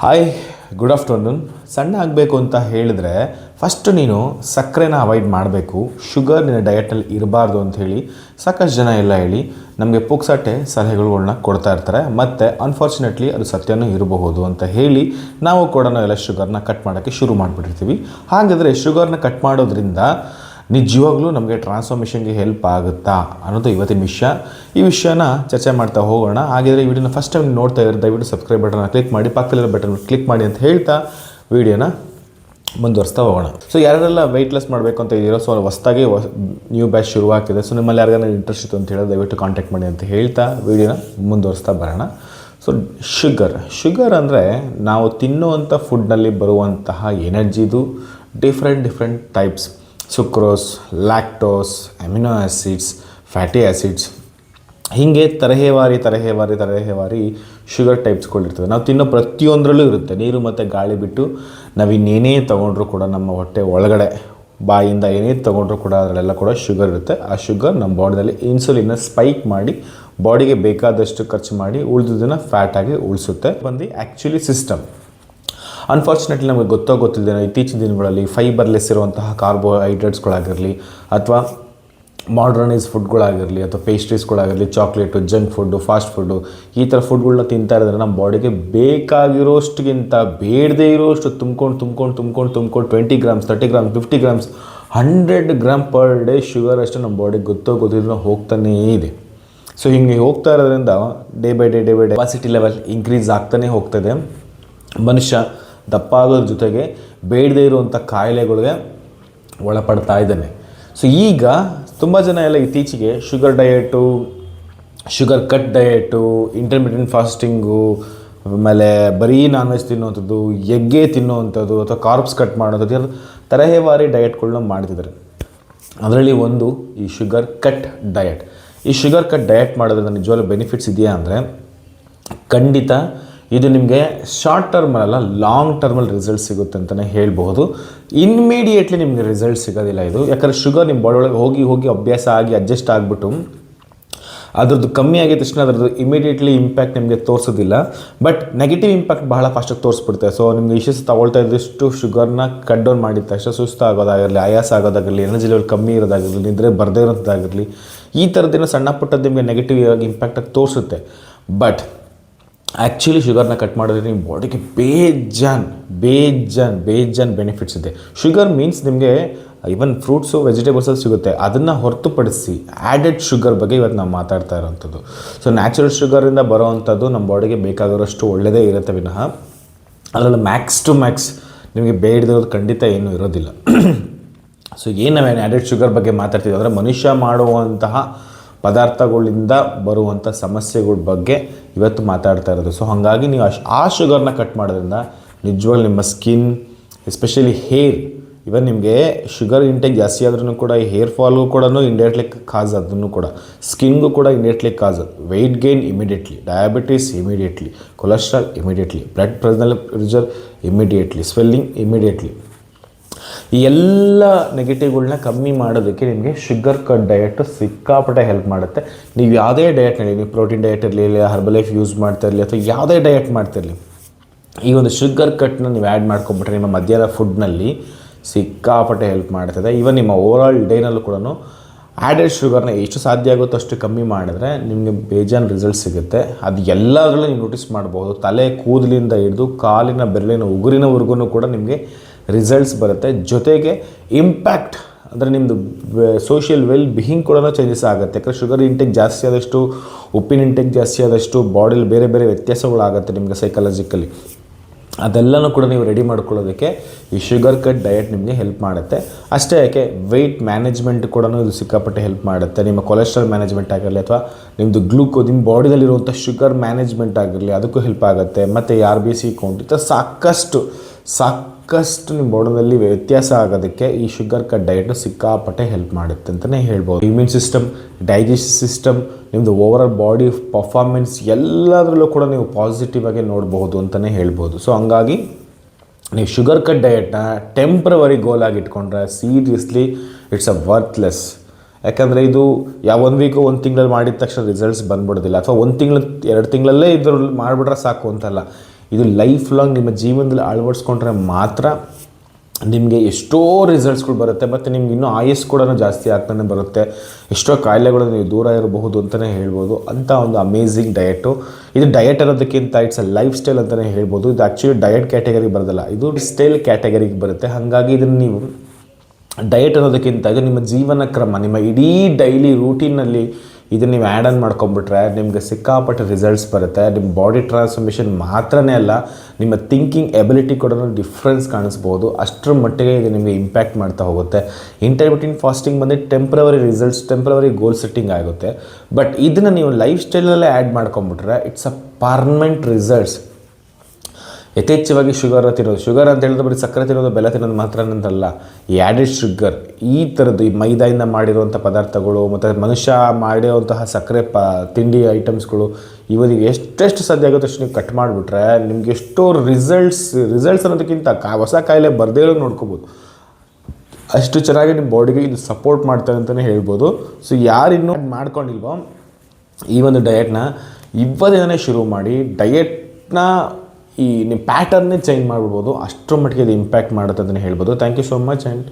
Hi, good afternoon. ಸಣ್ಣ ಆಗಬೇಕು ಅಂತ ಹೇಳಿದ್ರೆ ಫಸ್ಟ್ ನೀನು ಸಕ್ಕರೆನ ಅವಾಯ್ಡ್ ಮಾಡಬೇಕು, ಶುಗರ್ ನಿನ್ನ ಡಯಟಲ್ಲಿ ಇರಬಾರ್ದು ಅಂಥೇಳಿ ಸಾಕಷ್ಟು ಜನ ಎಲ್ಲ ಹೇಳಿ ನಮಗೆ ಪುಕ್ಸಟ್ಟೆ ಸಲಹೆಗಳನ್ನ ಕೊಡ್ತಾ ಇರ್ತಾರೆ. ಮತ್ತು ಅನ್ಫಾರ್ಚುನೇಟ್ಲಿ ಅದು ಸತ್ಯನೂ ಇರಬಹುದು ಅಂತ ಹೇಳಿ ನಾವು ಕೂಡ ಎಲ್ಲ ಶುಗರ್ನ ಕಟ್ ಮಾಡೋಕ್ಕೆ ಶುರು ಮಾಡಿಬಿಟ್ಟಿರ್ತೀವಿ. ಹಾಗಾದರೆ ಶುಗರ್ನ ಕಟ್ ಮಾಡೋದ್ರಿಂದ ನಿಜವಾಗ್ಲೂ ನಮಗೆ ಟ್ರಾನ್ಸ್ಫಾರ್ಮೇಷನ್ಗೆ ಹೆಲ್ಪ್ ಆಗುತ್ತಾ ಅನ್ನೋದು ಇವತ್ತಿನ ವಿಷಯ. ಈ ವಿಷಯನ ಚರ್ಚೆ ಮಾಡ್ತಾ ಹೋಗೋಣ. ಹಾಗಿದ್ರೆ ಈ ವಿಡಿಯೋನ ಫಸ್ಟ್ ಟೈಮ್ ನೋಡ್ತಾ ಇರೋ ದಯವಿಟ್ಟು ಸಬ್ಸ್ಕ್ರೈಬ್ ಬಟನ್ನ ಕ್ಲಿಕ್ ಮಾಡಿ, ಪಕ್ಕದಲ್ಲಿರೋ ಬಟನ್ ಕ್ಲಿಕ್ ಮಾಡಿ ಅಂತ ಹೇಳ್ತಾ ವಿಡಿಯೋನ ಮುಂದುವರಿಸ್ತಾ ಹೋಗೋಣ. ಸೊ ಯಾರೆಲ್ಲ ವೆಯ್ಟ್ ಲಾಸ್ ಮಾಡಬೇಕು ಅಂತ ಇದ್ದೀರೋ, ಸೊ ಹೊಸದಾಗಿ ನ್ಯೂ ಬ್ಯಾಚ್ ಶುರುವಾಗ್ತಿದೆ. ಸೊ ನಿಮ್ಮಲ್ಲಿ ಯಾರಿಗಾರ ಇಂಟ್ರೆಸ್ಟ್ ಇತ್ತು ಅಂತ ಹೇಳೋದು ದಯವಿಟ್ಟು ಕಾಂಟ್ಯಾಕ್ಟ್ ಮಾಡಿ ಅಂತ ಹೇಳ್ತಾ ವಿಡಿಯೋನ ಮುಂದುವರಿಸ್ತಾ ಬರೋಣ. ಸೊ ಶುಗರ್ ಅಂದರೆ ನಾವು ತಿನ್ನುವಂಥ ಫುಡ್ನಲ್ಲಿ ಬರುವಂತಹ ಎನರ್ಜಿದು different types. Sucrose, lactose, amino acids, fatty acids, ಹೀಗೆ ತರಹೇವಾರಿ ಶುಗರ್ ಟೈಪ್ಸ್ಗಳಿರ್ತದೆ. ನಾವು ತಿನ್ನೋ ಪ್ರತಿಯೊಂದರಲ್ಲೂ ಇರುತ್ತೆ. ನೀರು ಮತ್ತು ಗಾಳಿ ಬಿಟ್ಟು ನಾವು ಇನ್ನೇನೇ ತೊಗೊಂಡ್ರೂ ಕೂಡ ನಮ್ಮ ಹೊಟ್ಟೆ ಒಳಗಡೆ ಬಾಯಿಂದ ಏನೇ ತೊಗೊಂಡ್ರೂ ಕೂಡ ಅದರಲ್ಲೆಲ್ಲ ಕೂಡ ಶುಗರ್ ಇರುತ್ತೆ. ಆ ಶುಗರ್ ನಮ್ಮ ಬಾಡಿಯಲ್ಲಿ ಇನ್ಸುಲಿನ್ನ ಸ್ಪೈಕ್ ಮಾಡಿ ಬಾಡಿಗೆ ಬೇಕಾದಷ್ಟು ಖರ್ಚು ಮಾಡಿ ಉಳಿದುದನ್ನು ಫ್ಯಾಟಾಗಿ ಉಳಿಸುತ್ತೆ. ಬಂದು ಆ್ಯಕ್ಚುಲಿ ಸಿಸ್ಟಮ್. ಅನ್ಫಾರ್ಚುನೇಟ್ಲಿ ನಮಗೆ ಗೊತ್ತಿಲ್ಲದೆ ಇತ್ತೀಚಿನ ದಿನಗಳಲ್ಲಿ ಫೈಬರ್ಲೆಸ್ ಇರುವಂತಹ ಕಾರ್ಬೋಹೈಡ್ರೇಟ್ಸ್ಗಳಾಗಿರಲಿ ಅಥವಾ ಮಾಡ್ರನೈಸ್ ಫುಡ್ಗಳಾಗಿರಲಿ ಅಥವಾ ಪೇಸ್ಟ್ರೀಸ್ಗಳಾಗಿರಲಿ, chocolate, junk food, fast food, ಈ ಥರ ಫುಡ್ಗಳನ್ನ ತಿಂತಾ ಇರೋದ್ರೆ ನಮ್ಮ ಬಾಡಿಗೆ ಬೇಕಾಗಿರೋಷ್ಟಿಗಿಂತ ಬೇಡದೇ ಇರೋಷ್ಟು ತುಂಬ್ಕೊಂಡು 20 grams, 30 grams, 50 grams, 100 gram per day sugar ಅಷ್ಟು ನಮ್ಮ ಬಾಡಿಗೆ ಗೊತ್ತಿಲ್ಲ ಹೋಗ್ತಾನೇ ಇದೆ. ಸೊ ಹೀಗೆ ಹೋಗ್ತಾ ಇರೋದ್ರಿಂದ day by day capacity level increase ಆಗ್ತಾನೆ ಹೋಗ್ತದೆ. ಮನುಷ್ಯ ದಪ್ಪ ಆಗೋದ್ರ ಜೊತೆಗೆ ಬೇಡದೇ ಇರುವಂಥ ಕಾಯಿಲೆಗಳಿಗೆ ಒಳಪಡ್ತಾ ಇದ್ದಾನೆ. ಸೊ ಈಗ ತುಂಬ ಜನ ಎಲ್ಲ ಇತ್ತೀಚೆಗೆ sugar diet, sugar cut diet, intermittent fasting, ಆಮೇಲೆ ಬರೀ ನಾನ್ ವೆಜ್ ತಿನ್ನುವಂಥದ್ದು, ಎಗ್ಗೆ ತಿನ್ನುವಂಥದ್ದು ಅಥವಾ ಕಾರ್ಬ್ಸ್ ಕಟ್ ಮಾಡೋದು, ತರಹೇವಾರಿ ಡಯಟ್ಗಳನ್ನ ಮಾಡ್ತಿದ್ದಾರೆ. ಅದರಲ್ಲಿ ಒಂದು ಈ ಶುಗರ್ ಕಟ್ ಡಯಟ್. ಈ ಶುಗರ್ ಕಟ್ ಡಯಟ್ ಮಾಡೋದ್ರಿಂದ ನಿಜವಾಗ್ಲೂ ಬೆನಿಫಿಟ್ಸ್ ಇದೆಯಾ ಅಂದರೆ ಖಂಡಿತ ಇದು ನಿಮಗೆ ಶಾರ್ಟ್ ಟರ್ಮಲ್ಲ, ಲಾಂಗ್ ಟರ್ಮಲ್ಲಿ ರಿಸಲ್ಟ್ ಸಿಗುತ್ತೆ ಅಂತಲೇ ಹೇಳ್ಬೋದು. ಇಮ್ಮಿಡಿಯೇಟ್ಲಿ ನಿಮಗೆ ರಿಸಲ್ಟ್ ಸಿಗೋದಿಲ್ಲ ಇದು. ಯಾಕಂದರೆ ಶುಗರ್ ನಿಮ್ಮ ಬಾಡಿ ಒಳಗೆ ಹೋಗಿ ಅಭ್ಯಾಸ ಆಗಿ ಅಡ್ಜಸ್ಟ್ ಆಗಿಬಿಟ್ಟು ಅದ್ರದ್ದು ಕಮ್ಮಿ ಆಗಿದ ತಕ್ಷಣ ಅದ್ರದ್ದು ಇಮಿಡಿಯೇಟ್ಲಿ ಇಂಪ್ಯಾಕ್ಟ್ ನಿಮಗೆ ತೋರಿಸೋದಿಲ್ಲ. ಬಟ್ ನೆಗೆಟಿವ್ ಇಂಪ್ಯಾಕ್ಟ್ ಬಹಳ ಫಾಸ್ಟಾಗಿ ತೋರಿಸ್ಬಿಡುತ್ತೆ. ಸೊ ನಿಮಗೆ ಇಶ್ಯೂಸ್ ತಗೊಳ್ತಾ ಇದ್ದಷ್ಟು ಶುಗರ್ನ ಕಟ್ ಡೌನ್ ಮಾಡಿದ ತಕ್ಷಣ ಸುಸ್ತು ಆಗೋದಾಗಿರಲಿ, ಆಯಾಸ ಆಗೋದಾಗಿರಲಿ, ಎನರ್ಜಿ ಲೆವೆಲ್ ಕಮ್ಮಿ ಇರೋದಾಗಿರಲಿ, ನಿದ್ರೆ ಬರದೇ ಇರೋದಾಗಿರಲಿ, ಈ ಥರದ್ದೇನೋ ಸಣ್ಣ ಪುಟ್ಟದ್ದು ನಿಮಗೆ ನೆಗೆಟಿವ್ ಆಗಿ ಇಂಪ್ಯಾಕ್ಟಾಗಿ ತೋರಿಸುತ್ತೆ. ಬಟ್ ಆ್ಯಕ್ಚುಲಿ ಶುಗರ್ನ ಕಟ್ ಮಾಡೋದ್ರಿಂದ ನಿಮ್ಮ ಬಾಡಿಗೆ ಬೇಜಾನ್ ಬೆನಿಫಿಟ್ಸ್ ಇದೆ. ಶುಗರ್ ಮೀನ್ಸ್ ನಿಮಗೆ ಈವನ್ ಫ್ರೂಟ್ಸು, ವೆಜಿಟೇಬಲ್ಸಲ್ಲಿ ಸಿಗುತ್ತೆ. ಅದನ್ನು ಹೊರತುಪಡಿಸಿ ಆ್ಯಡೆಡ್ ಶುಗರ್ ಬಗ್ಗೆ ಇವತ್ತು ನಾವು ಮಾತಾಡ್ತಾ ಇರೋವಂಥದ್ದು. ಸೊ ನ್ಯಾಚುರಲ್ ಶುಗರಿಂದ ಬರೋವಂಥದ್ದು ನಮ್ಮ ಬಾಡಿಗೆ ಬೇಕಾಗಿರೋಷ್ಟು ಒಳ್ಳೆಯದೇ ಇರುತ್ತೆ ವಿನಃ ಅದರಲ್ಲಿ ಮ್ಯಾಕ್ಸ್ ಟು ಮ್ಯಾಕ್ಸ್ ನಿಮಗೆ ಬೇಡದಿರೋದು ಖಂಡಿತ ಏನೂ ಇರೋದಿಲ್ಲ. ಸೊ ಏನು ನಾವೇನು ಆ್ಯಡೆಡ್ ಶುಗರ್ ಬಗ್ಗೆ ಮಾತಾಡ್ತೀವಿ ಅಂದರೆ ಮನುಷ್ಯ ಮಾಡುವಂತಹ ಪದಾರ್ಥಗಳಿಂದ ಬರುವಂಥ ಸಮಸ್ಯೆಗಳ ಬಗ್ಗೆ ಇವತ್ತು ಮಾತಾಡ್ತಾ ಇರೋದು. ಸೊ ಹಾಗಾಗಿ ನೀವು ಆ ಶುಗರ್ನ ಕಟ್ ಮಾಡೋದ್ರಿಂದ ನಿಜವಾಗ್ಲೂ ನಿಮ್ಮ ಸ್ಕಿನ್, ಎಸ್ಪೆಷಲಿ ಹೇರ್, ಇವನ್ ನಿಮಗೆ ಶುಗರ್ ಇಂಟೇಕ್ ಜಾಸ್ತಿ ಆದ್ರೂ ಕೂಡ ಈ ಹೇರ್ ಫಾಲ್ಗೂ ಕೂಡ ಇಂಡೈರೆಕ್ಟ್ಲಿ ಕಾಸ್, ಅದನ್ನು ಕೂಡ ಸ್ಕಿನ್ಗೂ ಕೂಡ indirectly cause. Weight gain immediately, diabetes immediately, cholesterol immediately, blood pressure immediately, swelling immediately. ಈ ಎಲ್ಲ ನೆಗೆಟಿವ್ಗಳನ್ನ ಕಮ್ಮಿ ಮಾಡೋದಕ್ಕೆ ನಿಮಗೆ ಶುಗರ್ ಕಟ್ ಡಯಟು ಸಿಕ್ಕಾಪಟ್ಟೆ ಹೆಲ್ಪ್ ಮಾಡುತ್ತೆ. ನೀವು ಯಾವುದೇ ಡಯಟ್ ನಡಿ, ನೀವು ಪ್ರೋಟೀನ್ ಡಯಟ್ ಇರಲಿ, ಇಲ್ಲ ಹರ್ಬಲ್ ಲೈಫ್ ಯೂಸ್ ಮಾಡ್ತಾ ಇರಲಿ, ಅಥವಾ ಯಾವುದೇ ಡಯಟ್ ಮಾಡ್ತಿರಲಿ, ಈ ಒಂದು ಶುಗರ್ ಕಟ್ನ ನೀವು ಆ್ಯಡ್ ಮಾಡ್ಕೊಂಬಿಟ್ರೆ ನಿಮ್ಮ ಮಧ್ಯಾಹ್ನ ಫುಡ್ನಲ್ಲಿ ಸಿಕ್ಕಾಪಟ್ಟೆ ಹೆಲ್ಪ್ ಮಾಡ್ತದೆ. ಈವನ್ ನಿಮ್ಮ ಓವರಾಲ್ ಡೇನಲ್ಲೂ ಕೂಡ ಆ್ಯಡೆಡ್ ಶುಗರ್ನ ಎಷ್ಟು ಸಾಧ್ಯ ಆಗುತ್ತೋ ಅಷ್ಟು ಕಮ್ಮಿ ಮಾಡಿದ್ರೆ ನಿಮಗೆ ಬೇಜಾನ್ ರಿಸಲ್ಟ್ ಸಿಗುತ್ತೆ. ಅದು ಎಲ್ಲದರಲ್ಲೂ ನೀವು ನೋಟಿಸ್ ಮಾಡ್ಬೋದು. ತಲೆ ಕೂದಲಿಂದ ಹಿಡಿದು ಕಾಲಿನ ಬೆರಳಿನ ಉಗುರಿನವರೆಗೂ ಕೂಡ ನಿಮಗೆ ರಿಸಲ್ಟ್ಸ್ ಬರುತ್ತೆ. ಜೊತೆಗೆ ಇಂಪ್ಯಾಕ್ಟ್ ಅಂದರೆ ನಿಮ್ಮದು ಸೋಷಿಯಲ್ ವೆಲ್ ಬಿಹಿಂಗ್ ಕೂಡ ಚೇಂಜಸ್ ಆಗುತ್ತೆ. ಯಾಕಂದರೆ ಶುಗರ್ ಇಂಟೇಕ್ ಜಾಸ್ತಿ ಆದಷ್ಟು, ಉಪ್ಪಿನ ಇಂಟೇಕ್ ಜಾಸ್ತಿ ಆದಷ್ಟು ಬಾಡಿಲಿ ಬೇರೆ ವ್ಯತ್ಯಾಸಗಳಾಗುತ್ತೆ ನಿಮಗೆ ಸೈಕಾಲಜಿಕಲಿ. ಅದೆಲ್ಲನೂ ಕೂಡ ನೀವು ರೆಡಿ ಮಾಡ್ಕೊಳ್ಳೋದಕ್ಕೆ ಈ ಶುಗರ್ ಕಟ್ ಡಯಟ್ ನಿಮಗೆ ಹೆಲ್ಪ್ ಮಾಡುತ್ತೆ. ಅಷ್ಟೇ ಯಾಕೆ ವೆಯ್ಟ್ ಮ್ಯಾನೇಜ್ಮೆಂಟ್ ಕೂಡ ಇದು ಸಿಕ್ಕಾಪಟ್ಟೆ ಹೆಲ್ಪ್ ಮಾಡುತ್ತೆ. ನಿಮ್ಮ ಕೊಲೆಸ್ಟ್ರಾಲ್ ಮ್ಯಾನೇಜ್ಮೆಂಟ್ ಆಗಿರಲಿ ಅಥವಾ ನಿಮ್ಮದು ನಿಮ್ಮ ಬಾಡಿದಲ್ಲಿರುವಂಥ ಶುಗರ್ ಮ್ಯಾನೇಜ್ಮೆಂಟ್ ಆಗಿರಲಿ, ಅದಕ್ಕೂ ಹೆಲ್ಪ್ ಆಗುತ್ತೆ. ಮತ್ತು RBC ಕೌಂಟ್ ಈ ಥರ ಸಾಕಷ್ಟು ನಿಮ್ಮ ಬಾಡಿಯಲ್ಲಿ ವ್ಯತ್ಯಾಸ ಆಗೋದಕ್ಕೆ ಈ ಶುಗರ್ ಕಟ್ ಡಯಟು ಸಿಕ್ಕಾಪಟ್ಟೆ ಹೆಲ್ಪ್ ಮಾಡುತ್ತೆ ಅಂತಲೇ ಹೇಳ್ಬೋದು. ಇಮ್ಯೂನ್ ಸಿಸ್ಟಮ್, ಡೈಜೆಸ್ಟಿವ್ ಸಿಸ್ಟಮ್, ನಿಮ್ಮದು ಓವರಾಲ್ ಬಾಡಿ ಪರ್ಫಾರ್ಮೆನ್ಸ್ ಎಲ್ಲದರಲ್ಲೂ ಕೂಡ ನೀವು ಪಾಸಿಟಿವ್ ಆಗಿ ನೋಡ್ಬೋದು ಅಂತಲೇ ಹೇಳ್ಬೋದು. ಸೊ ಹಂಗಾಗಿ ನೀವು ಶುಗರ್ ಕಟ್ ಡಯಟ್ನ ಟೆಂಪ್ರವರಿ ಗೋಲ್ ಆಗಿ ಇಟ್ಕೊಂಡ್ರೆ ಸೀರಿಯಸ್ಲಿ ಇಟ್ಸ್ ವರ್ತ್ಲೆಸ್. ಯಾಕಂದರೆ ಇದು ಯಾವ 1 ವೀಕು 1 ತಿಂಗಳಲ್ಲಿ ಮಾಡಿದ ತಕ್ಷಣ ರಿಸಲ್ಟ್ಸ್ ಬಂದ್ಬಿಡೋದಿಲ್ಲ, ಅಥವಾ 1 ತಿಂಗಳು 2 ತಿಂಗಳಲ್ಲೇ ಇದ್ರಲ್ಲಿ ಮಾಡಿಬಿಟ್ರೆ ಸಾಕು ಅಂತಲ್ಲ. ಇದು ಲೈಫ್ ಲಾಂಗ್ ನಿಮ್ಮ ಜೀವನದಲ್ಲಿ ಅಳವಡಿಸ್ಕೊಂಡ್ರೆ ಮಾತ್ರ ನಿಮಗೆ ಎಷ್ಟೋ ರಿಸಲ್ಟ್ಸ್ಗಳು ಬರುತ್ತೆ, ಮತ್ತು ನಿಮ್ಗೆ ಇನ್ನೂ ಆಯಸ್ಸು ಕೂಡ ಜಾಸ್ತಿ ಆಗ್ತಾನೆ ಬರುತ್ತೆ. ಎಷ್ಟೋ ಕಾಯಿಲೆಗಳು ನೀವು ದೂರ ಇರಬಹುದು ಅಂತಲೇ ಹೇಳ್ಬೋದು. ಅಂಥ ಒಂದು ಅಮೇಝಿಂಗ್ ಡಯಟು. ಇದು ಡಯಟ್ ಅನ್ನೋದಕ್ಕಿಂತ ಇಟ್ಸ್ ಅ ಲೈಫ್ ಸ್ಟೈಲ್ ಅಂತಲೇ ಹೇಳ್ಬೋದು. ಇದು ಆ್ಯಕ್ಚುಲಿ ಡಯಟ್ ಕ್ಯಾಟಗರಿಗೆ ಬರೋದಲ್ಲ, ಇದು ಸ್ಟೈಲ್ ಕ್ಯಾಟಗರಿಗೆ ಬರುತ್ತೆ. ಹಾಗಾಗಿ ಇದನ್ನು ನೀವು ಡಯಟ್ ಅನ್ನೋದಕ್ಕಿಂತ ಇದು ನಿಮ್ಮ ಜೀವನ ಕ್ರಮ, ನಿಮ್ಮ ಇಡೀ ಡೈಲಿ ರೂಟೀನಲ್ಲಿ ಇದನ್ನು ನೀವು ಆ್ಯಡ್ ಆನ್ ಮಾಡ್ಕೊಂಬಿಟ್ರೆ ನಿಮಗೆ ಸಿಕ್ಕಾಪಟ್ಟೆ ರಿಸಲ್ಟ್ಸ್ ಬರುತ್ತೆ. ನಿಮ್ಮ ಬಾಡಿ ಟ್ರಾನ್ಸ್ಫಾರ್ಮೇಷನ್ ಮಾತ್ರನೇ ಅಲ್ಲ, ನಿಮ್ಮ ಥಿಂಕಿಂಗ್ ಎಬಿಲಿಟಿ ಕೂಡ ಡಿಫ್ರೆನ್ಸ್ ಕಾಣಿಸ್ಬೋದು. ಅಷ್ಟರ ಮಟ್ಟಿಗೆ ಇದು ನಿಮಗೆ ಇಂಪ್ಯಾಕ್ಟ್ ಮಾಡ್ತಾ ಹೋಗುತ್ತೆ. ಇಂಟರ್ಮಿಟೆಂಟ್ ಫಾಸ್ಟಿಂಗ್ ಬಂದು temporary results, temporary goal setting ಆಗುತ್ತೆ. ಬಟ್ ಇದನ್ನು ನೀವು ಲೈಫ್ ಸ್ಟೈಲಲ್ಲೇ ಆ್ಯಡ್ ಮಾಡ್ಕೊಂಬಿಟ್ರೆ ಇಟ್ಸ್ ಅ ಪರ್ಮನೆಂಟ್ ರಿಸಲ್ಟ್ಸ್. ಯಥೇಚ್ಛವಾಗಿ ಶುಗರ್ ತಿನ್ನೋದು, ಶುಗರ್ ಅಂತ ಹೇಳಿದ್ರೆ ಬರೀ ಸಕ್ಕರೆ ತಿನ್ನೋದು, ಬೆಲ್ಲ ತಿನ್ನೋದು ಮಾತ್ರ ಅಂತಲ್ಲ, ಈ ಆ್ಯಡೆಡ್ ಶುಗರ್, ಈ ಥರದ್ದು ಈ ಮೈದಾಯಿಂದ ಮಾಡಿರುವಂಥ ಪದಾರ್ಥಗಳು ಮತ್ತು ಮನುಷ್ಯ ಮಾಡಿರುವಂತಹ ಸಕ್ಕರೆ ತಿಂಡಿ ಐಟಮ್ಸ್ಗಳು ಇವರಿಗೆ ಎಷ್ಟೆಷ್ಟು ಸಾಧ್ಯ ಆಗುತ್ತೆ ಅಷ್ಟು ನೀವು ಕಟ್ ಮಾಡಿಬಿಟ್ರೆ ನಿಮ್ಗೆ ಎಷ್ಟೋ ರಿಸಲ್ಟ್ಸ್ ಅನ್ನೋದಕ್ಕಿಂತ ಹೊಸ ಕಾಯಿಲೆ ಬರದೇ ಇರೋದು ನೋಡ್ಕೋಬೋದು. ಅಷ್ಟು ಚೆನ್ನಾಗಿ ನಿಮ್ಮ ಬಾಡಿಗೆ ಇದು ಸಪೋರ್ಟ್ ಮಾಡ್ತಾರೆ ಅಂತಲೇ ಹೇಳ್ಬೋದು. ಸೊ ಯಾರಿನ್ನೂ ಮಾಡ್ಕೊಂಡಿಲ್ವೋ ಈ ಒಂದು ಡಯಟ್ನ ಇವತ್ತಿಂದನೇ ಶುರು ಮಾಡಿ ಡಯಟ್ನ ಈ ನಿಮ್ಮ ಪ್ಯಾಟರ್ನೇ ಚೇಂಜ್ ಮಾಡಿಬಿಡ್ಬೋದು. ಅಷ್ಟರ ಮಟ್ಟಿಗೆ ಇದು ಇಂಪ್ಯಾಕ್ಟ್ ಮಾಡುತ್ತೆ ಅಂತಲೇ ಹೇಳ್ಬೋದು. Thank you so much and